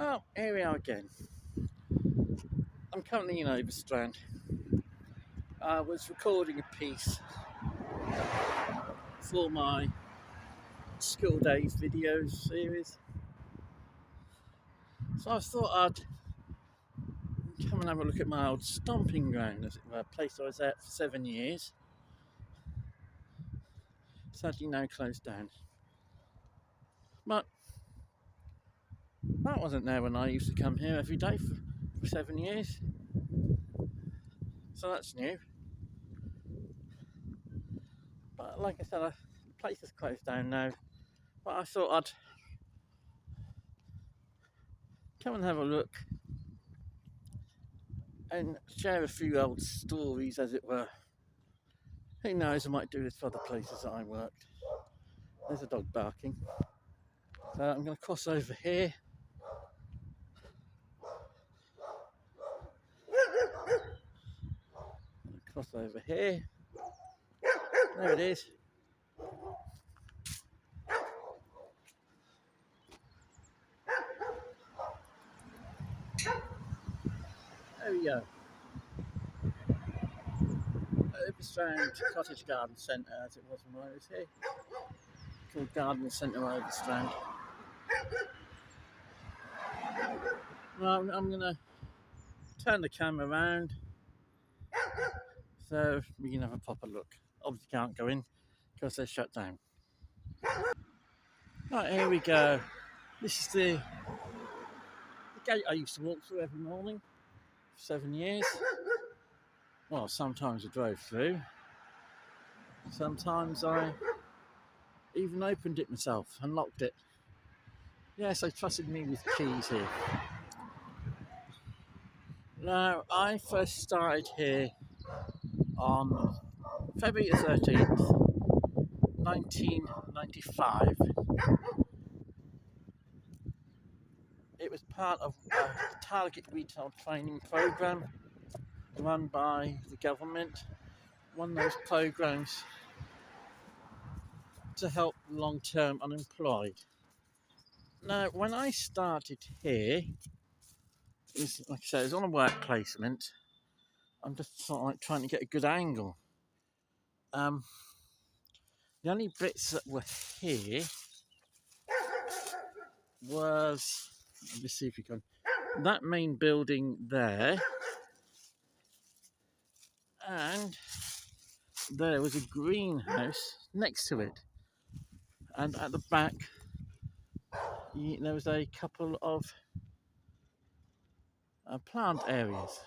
Well, here we are again. I'm currently in Overstrand. I was recording a piece for my school days videos series. So I thought I'd come and have a look at my old stomping ground, as it were, a place I was at for 7 years. Sadly now closed down. But that wasn't there when I used to come here every day for 7 years. So that's new. But like I said, the place is closed down now. But I thought I'd come and have a look and share a few old stories, as it were. Who knows, I might do this for other places that I worked. There's a dog barking. So I'm going to cross over here. Cross over here. There it is. There we go. Overstrand Cottage Garden Centre, as it was when I was here. Called Garden Centre Overstrand. Well, I'm going to turn the camera around so we can have a proper look. Obviously can't go in because they're shut down. Right, here we go. This is the gate I used to walk through every morning for 7 years. Well, sometimes I drove through. Sometimes I even opened it myself and locked it. Yes, they trusted me with keys here. Now, I first started here on February the 13th, 1995. It was part of a target retail training program run by the government. One of those programs to help long-term unemployed. Now, when I started here, it was, like I said, it was on a work placement. I'm just sort of like trying to get a good angle. The only bits that were here was, let's see if we can, that main building there, and there was a greenhouse next to it, and at the back there was a couple of plant areas.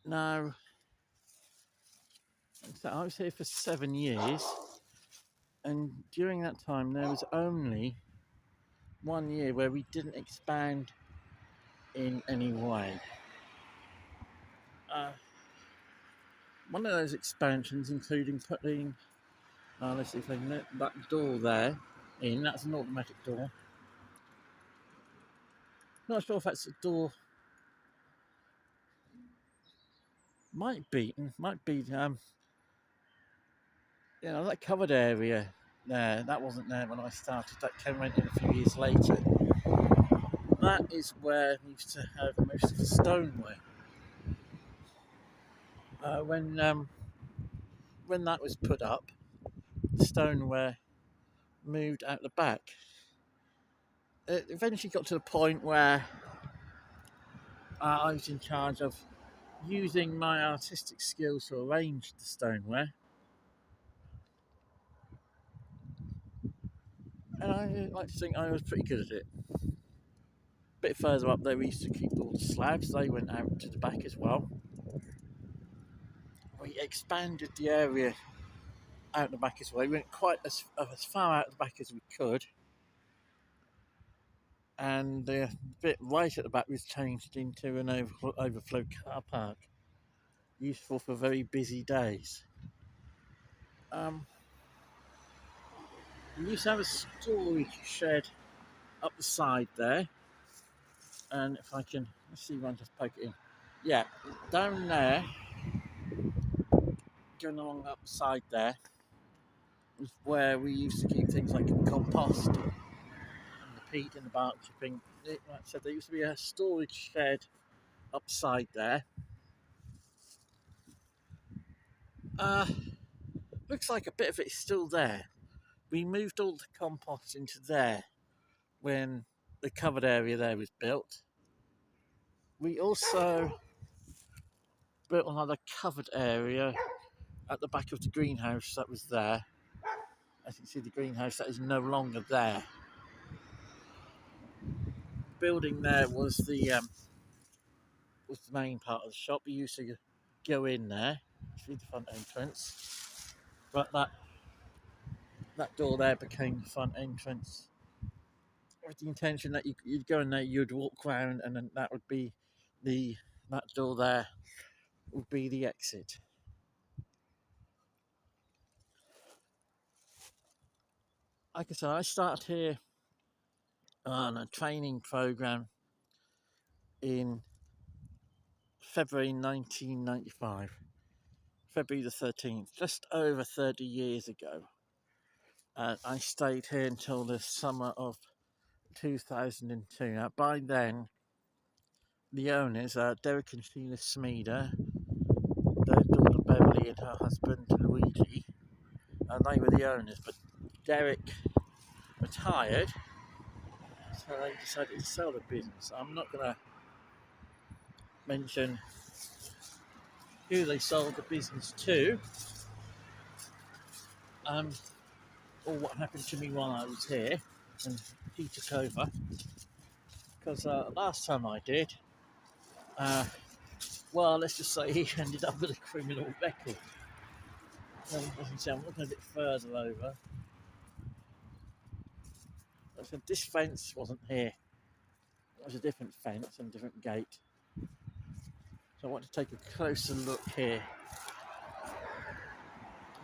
Now, so I was here for 7 years, and during that time there was only 1 year where we didn't expand in any way. One of those expansions including putting, let's see if I can let that door there in. That's an automatic door. Not sure if that's a door. Might be, that covered area there. That wasn't there when I started. That went in a few years later. That is where we used to have most of the stoneware. When that was put up, the stoneware moved out the back. It eventually got to the point where I was in charge of using my artistic skills to arrange the stoneware. And I like to think I was pretty good at it. A bit further up there, we used to keep all the slabs. They went out to the back as well. We expanded the area out the back as well. We went quite as far out the back as we could. And the bit right at the back was changed into an overflow car park, useful for very busy days. We used to have a storage shed up the side there, and if I can, let's see if I can just poke it in. Yeah, down there, going along up the side there, was where we used to keep things like compost and the repeat in the bark chipping. Like I said, there used to be a storage shed upside there. Looks like a bit of it is still there. We moved all the compost into there when the covered area there was built. We also built another covered area at the back of the greenhouse that was there. As you can see, the greenhouse that is no longer there. The building there was the main part of the shop. We used to go in there through the front entrance, but that door there became the front entrance with the intention that you'd go in there, you'd walk around, and then that would be that door there would be the exit. Like I said, I started here on a training program in February 1995, February the 13th, just over 30 years ago. And I stayed here until the summer of 2002. Now, by then, the owners, Derek and Sheila Smeeder, their daughter Beverly and her husband Luigi, and they were the owners. But Derek retired, so they decided to sell the business. I'm not going to mention who they sold the business to, or what happened to me while I was here, and he took over. Because last time I did, well, let's just say he ended up with a criminal record. As you can see, I'm looking a bit further over. I said this fence wasn't here. It was a different fence and a different gate. So I want to take a closer look here.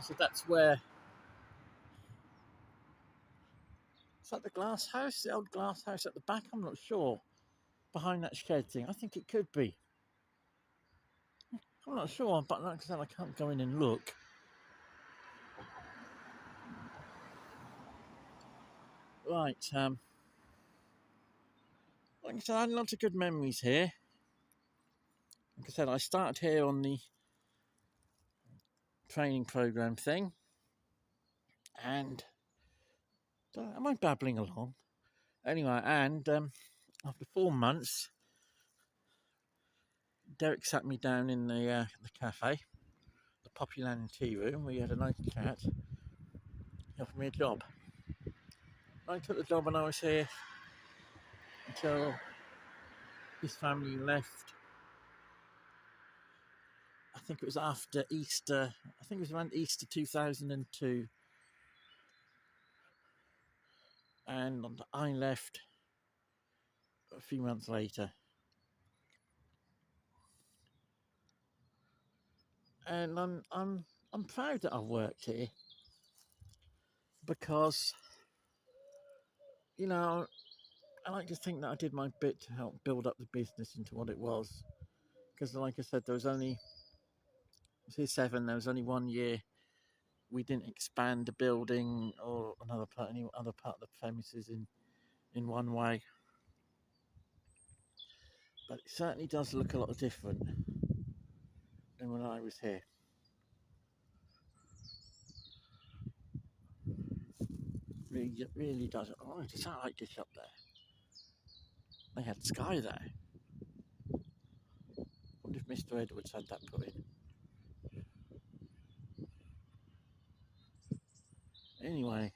So that's where. Is that the glass house? The old glass house at the back? I'm not sure. Behind that shed thing. I think it could be. I'm not sure, but like I said, I can't go in and look. Right, like I said, I had lots of good memories here. Like I said, I started here on the training program thing, and am I babbling along? Anyway, and after 4 months, Derek sat me down in the cafe, the Popular tea room. We had a nice chat. He offered me a job. I took the job when I was here until his family left. I think it was after Easter. I think it was around Easter 2002. And I left a few months later. And I'm proud that I've worked here, because, you know, I like to think that I did my bit to help build up the business into what it was. Because, like I said, I was here 7. There was only 1 year we didn't expand the building or any other part of the premises in one way. But it certainly does look a lot different than when I was here. Really does. Oh, it's a satellite dish up there. They had Sky there. I wonder if Mr. Edwards had that put in. Anyway,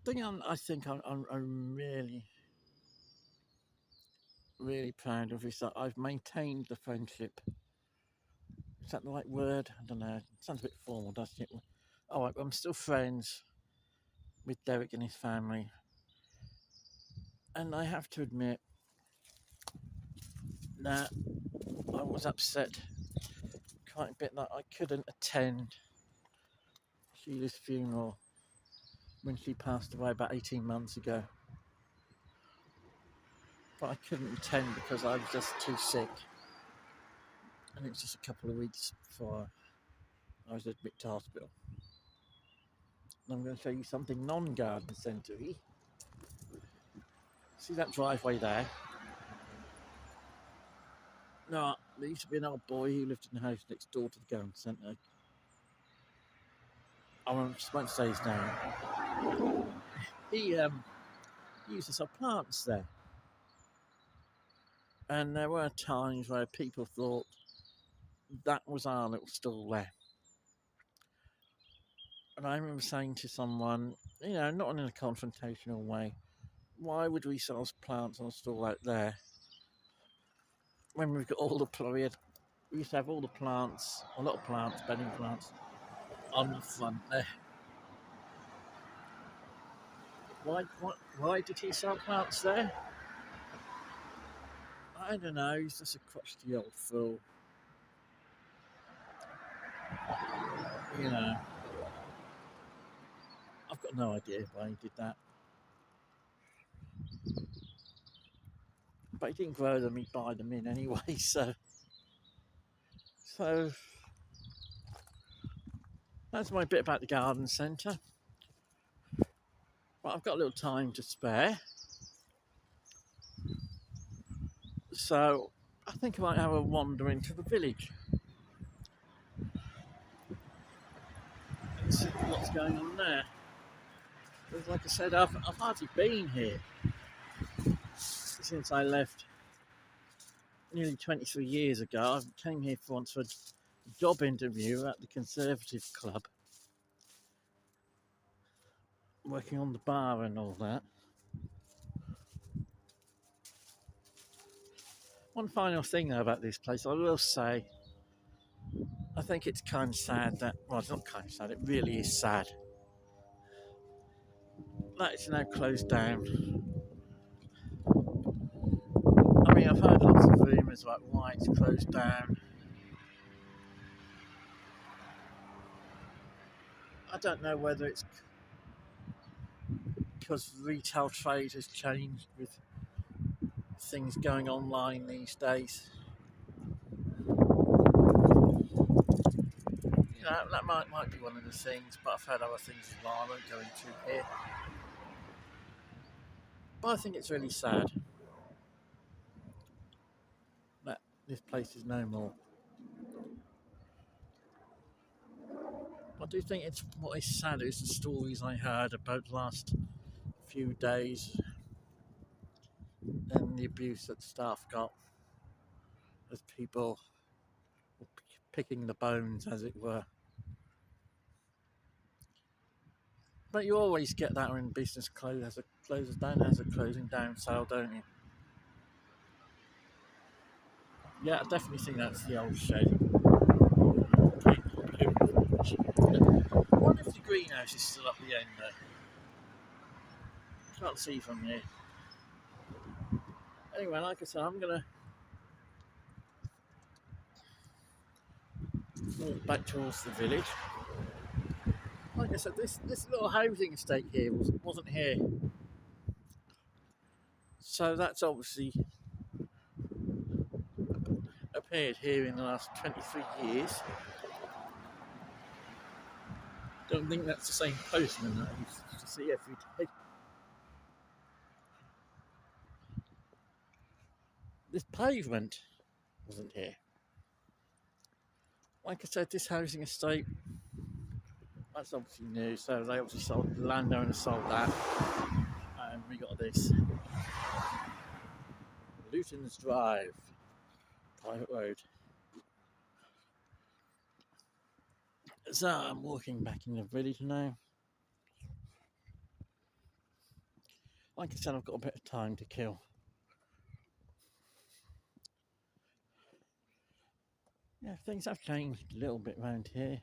the thing I think I'm really, really proud of is that I've maintained the friendship. Is that the right word? I don't know. It sounds a bit formal, doesn't it? Oh, I'm still friends with Derek and his family. And I have to admit that I was upset quite a bit that I couldn't attend Sheila's funeral when she passed away about 18 months ago. But I couldn't attend because I was just too sick. And it was just a couple of weeks before I was admitted to hospital. I'm going to show you something non-garden centre-y. See that driveway there? No, there used to be an old boy who lived in the house next door to the garden centre. I won't say his name. He used to sell plants there. And there were times where people thought that was our little stall there. And I remember saying to someone, you know, not in a confrontational way, why would we sell plants on a stall out there when we've got all the we used to have all the plants, a lot of plants, bedding plants, on the front there. Why did he sell plants there? I don't know, he's just a crusty old fool. You know, I've got no idea why he did that. But he didn't grow them, he'd buy them in anyway, so that's my bit about the garden centre. But I've got a little time to spare. So I think I might have a wander into the village and see what's going on there. Because like I said, I've hardly been here since I left nearly 23 years ago. I came here once for a job interview at the Conservative Club, working on the bar and all that. One final thing though about this place, I will say, I think it's kind of sad that, well, it's not kind of sad, it really is sad that it's now closed down. I mean, I've heard lots of rumours about why it's closed down. I don't know whether it's because retail trade has changed with things going online these days. You know, that might be one of the things, but I've heard other things as well I won't go into here. But I think it's really sad that this place is no more. I do think it's what is sad is the stories I heard about the last few days and the abuse that staff got as people were picking the bones, as it were. But you always get that when business closes down, has a closing down sale, don't you? Yeah, I definitely think that's the old shed. I wonder if the greenhouse is still up the end there. Can't see from here. Anyway, like I said, I'm gonna walk back towards the village. Like I said, this little housing estate here wasn't here. So that's obviously appeared here in the last 23 years. Don't think that's the same postman that I used to see every day. This pavement wasn't here. Like I said, this housing estate, that's obviously new, so they obviously sold, the landowner sold that, and we got this. Luton's Drive, private road. So I'm walking back in the village now. Like I said, I've got a bit of time to kill. Yeah, things have changed a little bit around here,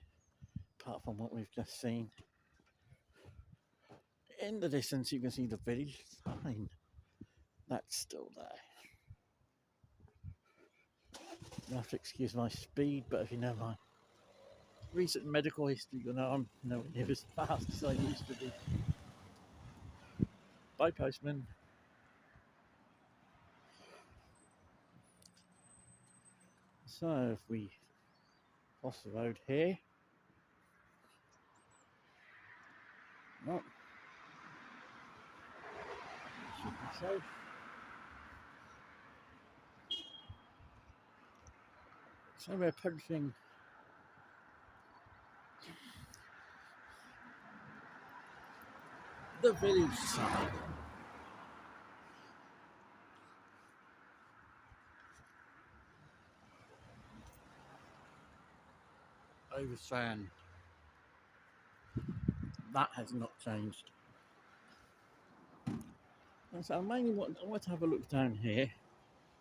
apart from what we've just seen. In the distance, you can see the village sign. That's still there. You have to excuse my speed, but if you know my recent medical history, you know I'm nowhere near as fast as I used to be. Bye, postman. So if we cross the road here, not. Should be safe. So we're approaching the village side. Overstrand. That has not changed. And so I mainly want to have a look down here,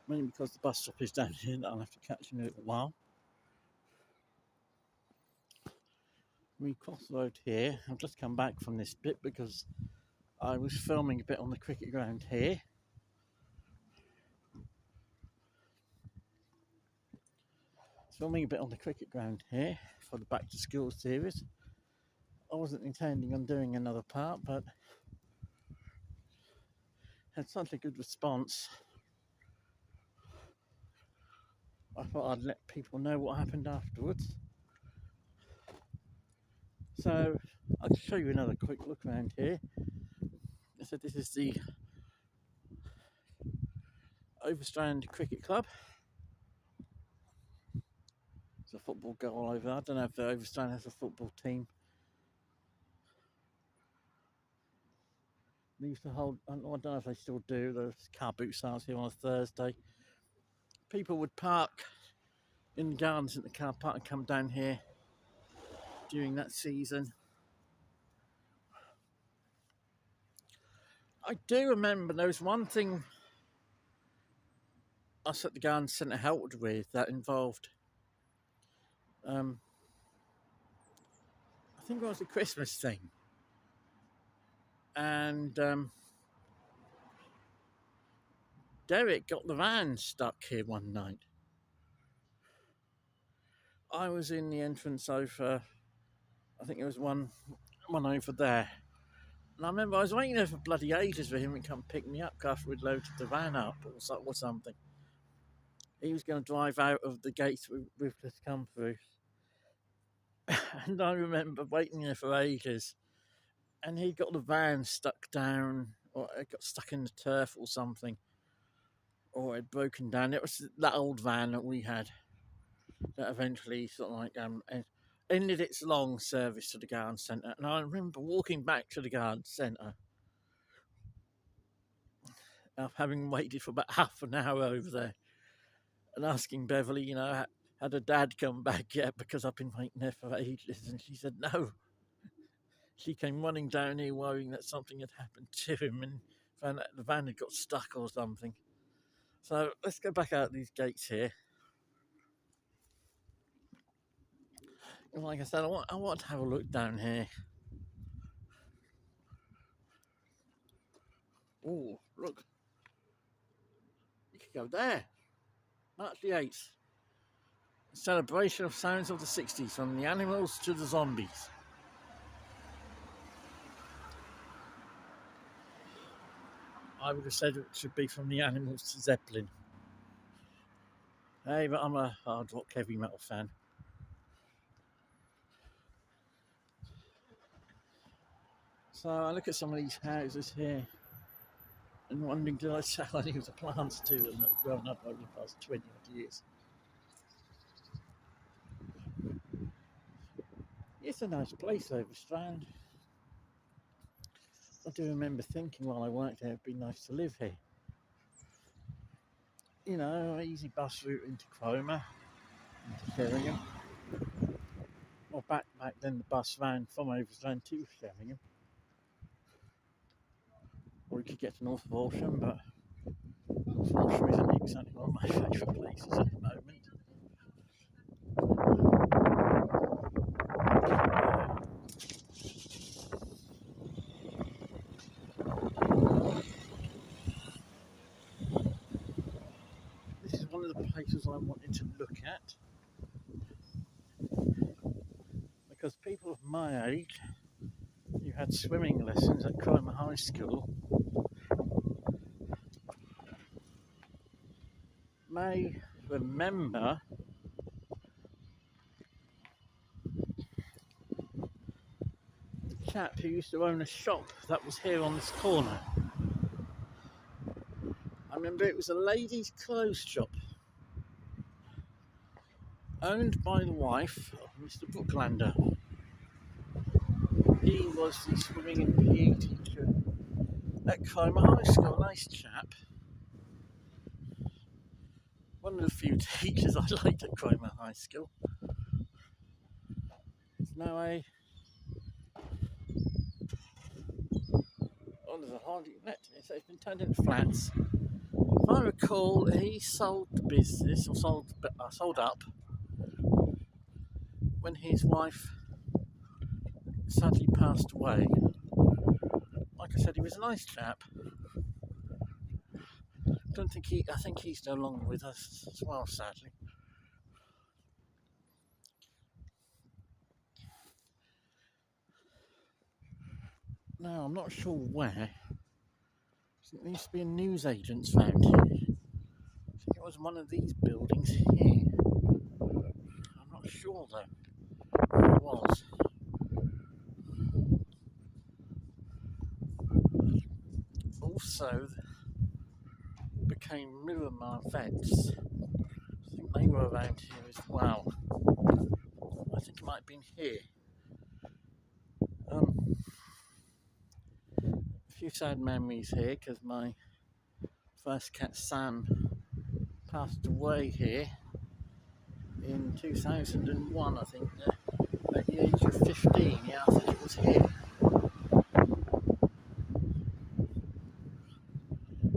mainly because the bus stop is down here that I'll have to catch in a little while. We cross the road here. I've just come back from this bit because I was filming a bit on the cricket ground here. Filming a bit on the cricket ground here for the Back to School series. I wasn't intending on doing another part, but had such a good response. I thought I'd let people know what happened afterwards. So I'll show you another quick look around here. So this is the Overstrand Cricket Club. There's a football goal over there. I don't know if the Overstrand has a football team. They used to hold, I don't know if they still do, the car boot starts here on a Thursday. People would park in the gardens in the car park and come down here during that season. I do remember there was one thing us at the garden centre helped with that involved, I think it was a Christmas thing. And Derek got the van stuck here one night. I was in the entrance over, I think it was one over there. And I remember I was waiting there for bloody ages for him to come pick me up after we'd loaded the van up or something. He was going to drive out of the gates we've just come through. And I remember waiting there for ages. And he got the van stuck down, or it got stuck in the turf or something. Or it had broken down. It was that old van that we had that eventually sort of like ended its long service to the garden centre. And I remember walking back to the garden centre, having waited for about half an hour over there, and asking Beverly, you know, had her dad come back yet, because I've been waiting there for ages. And she said no. She came running down here worrying that something had happened to him and found that the van had got stuck or something. So let's go back out these gates here. And like I said, I want to have a look down here. Oh, look. You could go there. March the 8th. A celebration of sounds of the 60s, from the animals to the zombies. I would have said it should be from the animals to Zeppelin. Hey, but I'm a hard rock heavy metal fan. So I look at some of these houses here and wondering, did I sell any of the plants to them that have grown up over the past 20 odd years? It's a nice place, Overstrand. I do remember thinking while I worked there, it'd be nice to live here. You know, easy bus route into Cromer, into Sheringham. Or back then the bus ran from Overstrand to Sheringham. Or you could get to North of Horsham, but North of Horsham isn't exactly one of my favourite places at the moment. This is one of the places I wanted to look at, because people of my age who had swimming lessons at Cromer High School may remember the chap who used to own a shop that was here on this corner. I remember it was a ladies' clothes shop owned by the wife of Mr. Brooklander. He was the swimming and PE teacher at Cromer High School. Nice chap. One of the few teachers I liked at Cromer High School. There's now a... Oh, there's a hardly net. So it's been turned into flats. If I recall, he sold the business, or sold up, when his wife sadly passed away. Like I said, he was a nice chap. I think he's no longer with us as well, sadly. Now, I'm not sure where. There used to be a newsagent's round here. I think it was one of these buildings here. I'm not sure though where it was. Also became Miramar Vets. I think they were around here as well. I think it might have been here. A few sad memories here because my first cat Sam passed away here in 2001, I think, at the age of 15. Yeah, I think it was here.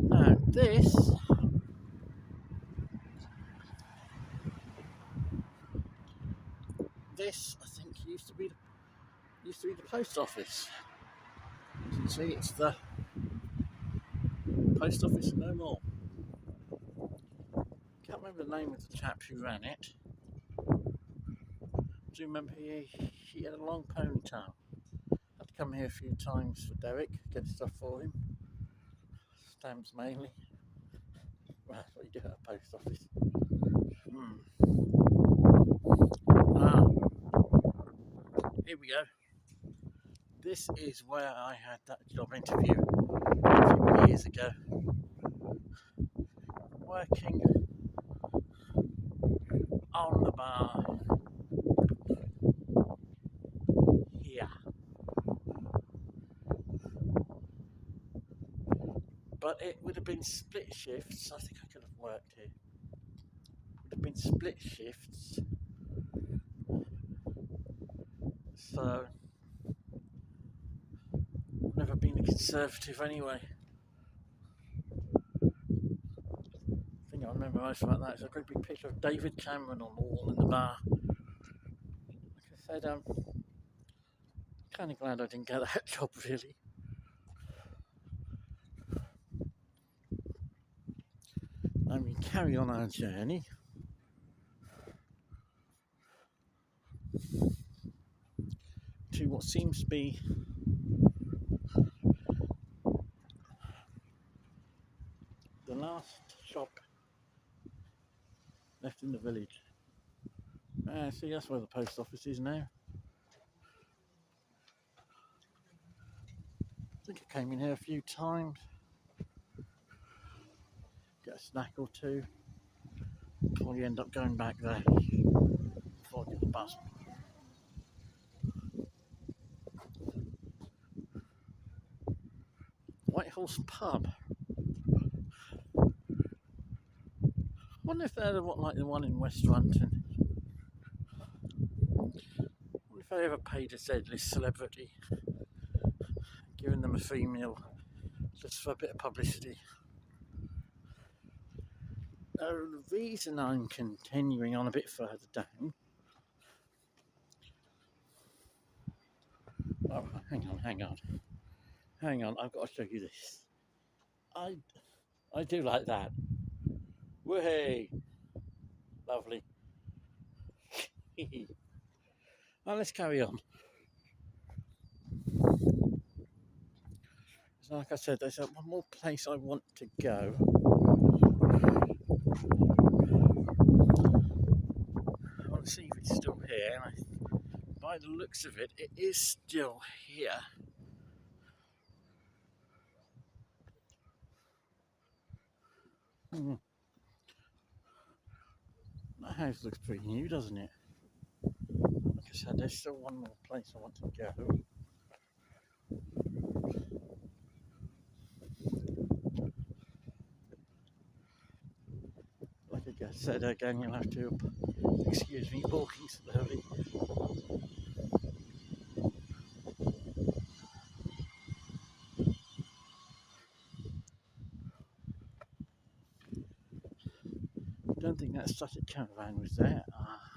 Now this I think used to be the post office. You can see it's the post office no more. Can't remember the name of the chap who ran it. Do you remember he had a long ponytail? Had to come here a few times for Derek, get stuff for him. Stamps mainly. Well, that's what you do at a post office. Here we go. This is where I had that job interview a few years ago. Working on the bar here. But it would have been split shifts. I think I could have worked here. It would have been split shifts. So, I've never been a conservative anyway. The thing I remember most about that is a great big picture of David Cameron on the wall in the bar. Like I said, kind of glad I didn't get that job, really. And we carry on our journey. To what seems to be the last shop left in the village. See, that's where the post office is now. I think I came in here a few times. Get a snack or two. Probably end up going back there before I get the bus. White Horse Pub. I wonder if they're like the one in West Runton. I wonder if they ever paid a Z-list celebrity, giving them a free meal just for a bit of publicity. The reason I'm continuing on a bit further down. Oh, hang on, I've got to show you this. I do like that. Woohoo! Lovely. Well, let's carry on. So like I said, there's one more place I want to go. I want to see if it's still here. By by the looks of it, it is still here. The house looks pretty new, doesn't it? Like I said, there's still one more place I want to go. Like I said again, you'll have to excuse me walking slowly. Don't think that static caravan was there.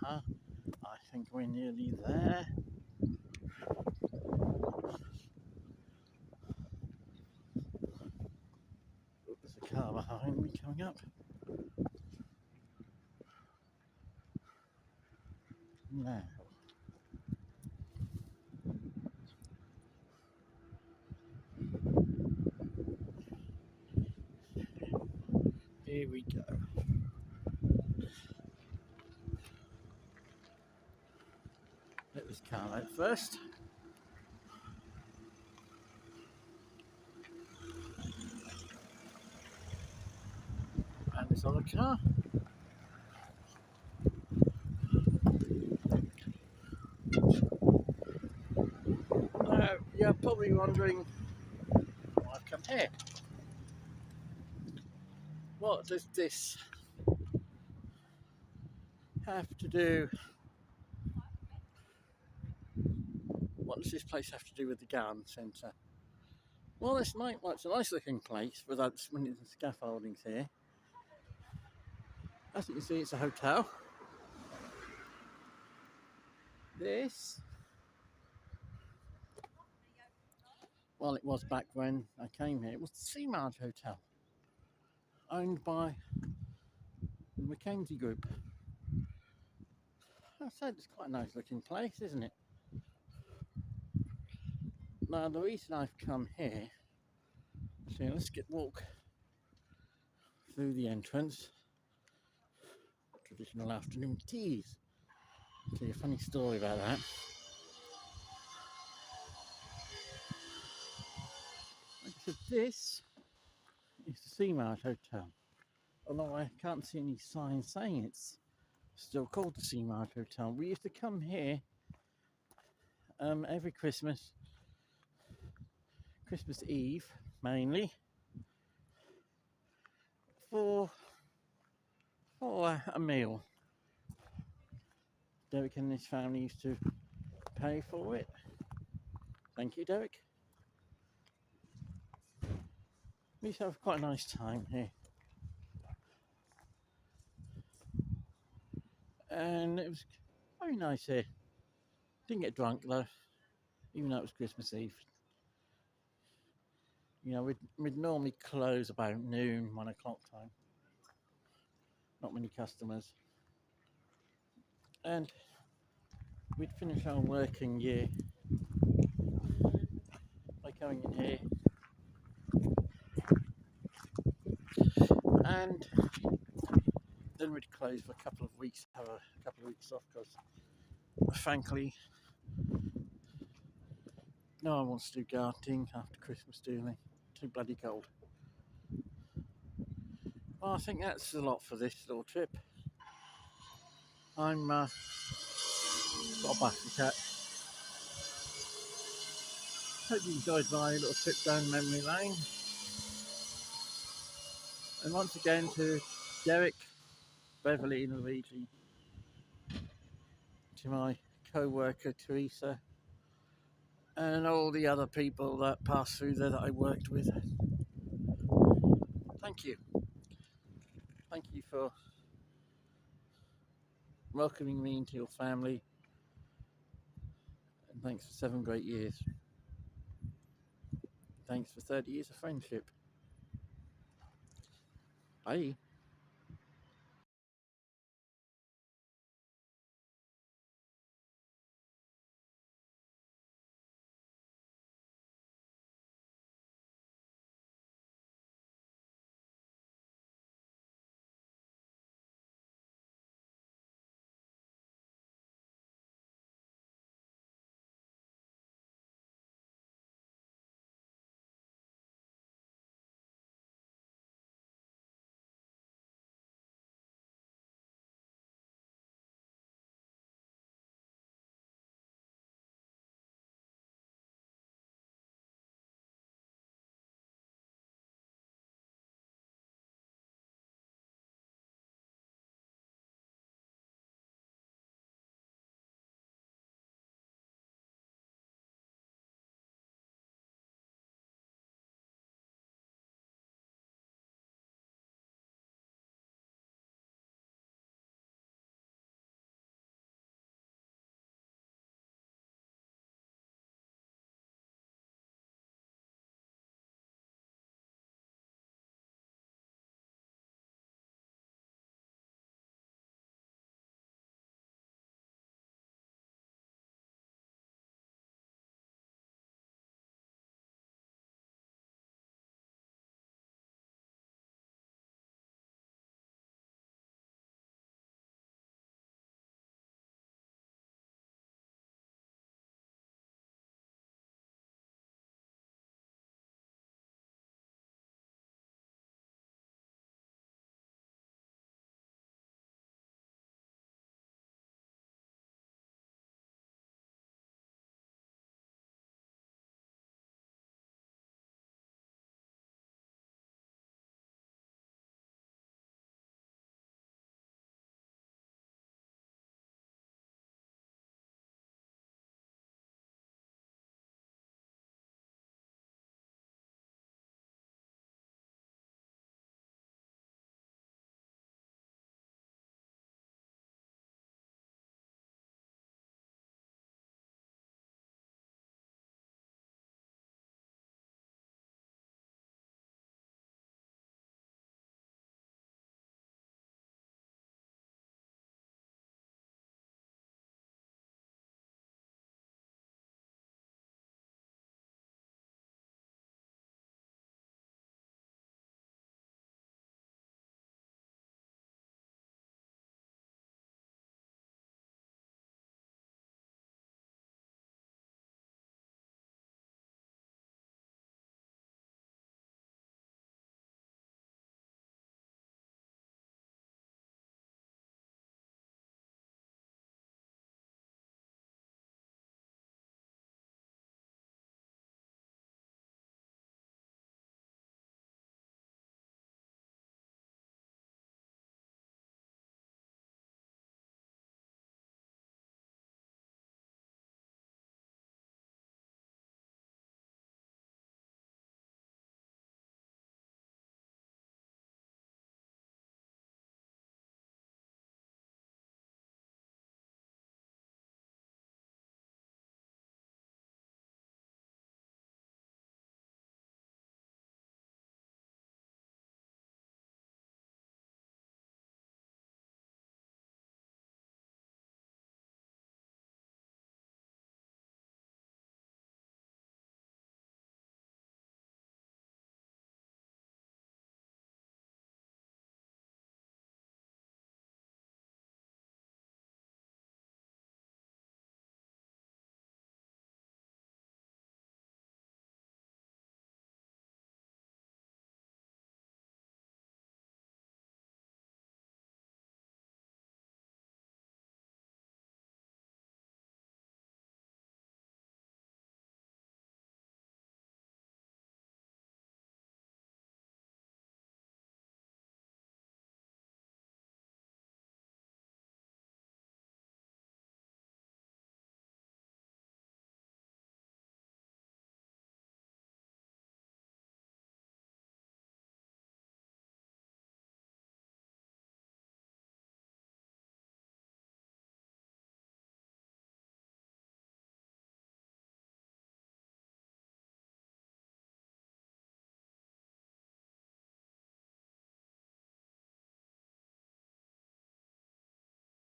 I think we're nearly there. Oh, there's a car behind me coming up. Now, here we go. Let this car out first. And this other car. Now, you're probably wondering why I've come here. What does this have to do? What does this place have to do with the garden centre? Well, it's a nice looking place without so many scaffoldings here. As you can see, it's a hotel. This, well, it was back when I came here, it was the Sea Marge Hotel, owned by the Mackenzie Group. I said it's quite a nice looking place, isn't it? Now, the reason I've come here, so let's walk through the entrance. Traditional afternoon teas. I'll tell you a funny story about that. Like I said, this is the Sea Marge Hotel. Although I can't see any signs saying it's still called the Sea Marge Hotel. We used to come here every Christmas Eve mainly for a meal. Derek and his family used to pay for it. Thank you, Derek. We used to have quite a nice time here. And it was very nice here. Didn't get drunk though, even though it was Christmas Eve. You know, we'd normally close about noon, 1 o'clock time. Not many customers. And we'd finish our working year by coming in here. And then we'd close for a couple of weeks, have a couple of weeks off, because frankly, no one wants to do gardening after Christmas, do they? Too bloody cold. Well, I think that's a lot for this little trip. I'm got a basket cat. Hope you enjoyed my little trip down memory lane. And once again to Derek, Beverly and Luigi, to my co-worker Teresa, and all the other people that passed through there that I worked with. Thank you. Thank you for welcoming me into your family. And thanks for 7 great years. Thanks for 30 years of friendship. Bye.